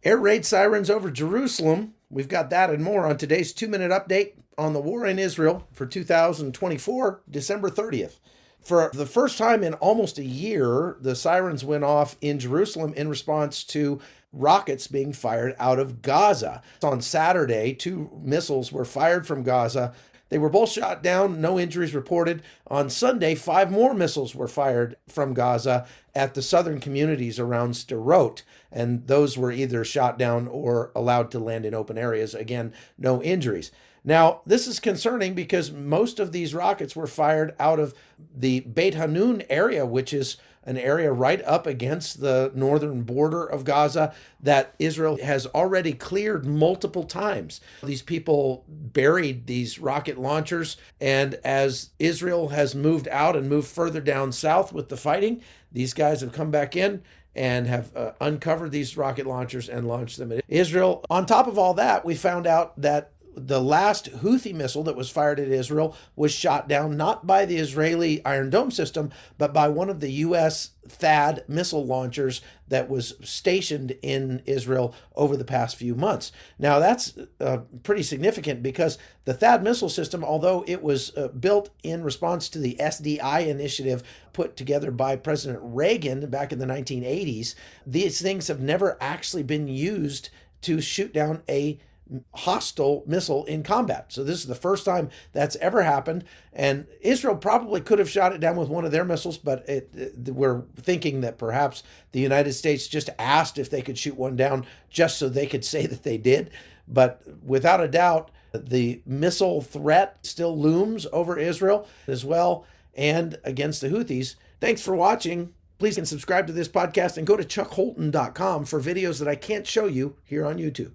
Air raid sirens over Jerusalem. We've got that and more on today's 2-minute update on the war in Israel for 2024, December 30th. For the first time in almost a year, the sirens went off in Jerusalem in response to rockets being fired out of Gaza. On Saturday, 2 missiles were fired from Gaza. They were both shot down, no injuries reported. On Sunday, 5 more missiles were fired from Gaza at the southern communities around Sderot, and those were either shot down or allowed to land in open areas. Again, no injuries. Now, this is concerning because most of these rockets were fired out of the Beit Hanun area, which is an area right up against the northern border of Gaza that Israel has already cleared multiple times. These people buried these rocket launchers, and as Israel has moved out and moved further down south with the fighting, these guys have come back in and have uncovered these rocket launchers and launched them at Israel. On top of all that, we found out that the last Houthi missile that was fired at Israel was shot down not by the Israeli Iron Dome system, but by one of the U.S. THAAD missile launchers that was stationed in Israel over the past few months. Now, that's pretty significant because the THAAD missile system, although it was built in response to the SDI initiative put together by President Reagan back in the 1980s, these things have never actually been used to shoot down a hostile missile in combat. So this is the first time that's ever happened, and Israel probably could have shot it down with one of their missiles, but we're thinking that perhaps the United States just asked if they could shoot one down just so they could say that they did. But without a doubt, the missile threat still looms over Israel as well and against the Houthis. Thanks for watching. Please subscribe to this podcast and go to chuckholton.com for videos that I can't show you here on YouTube.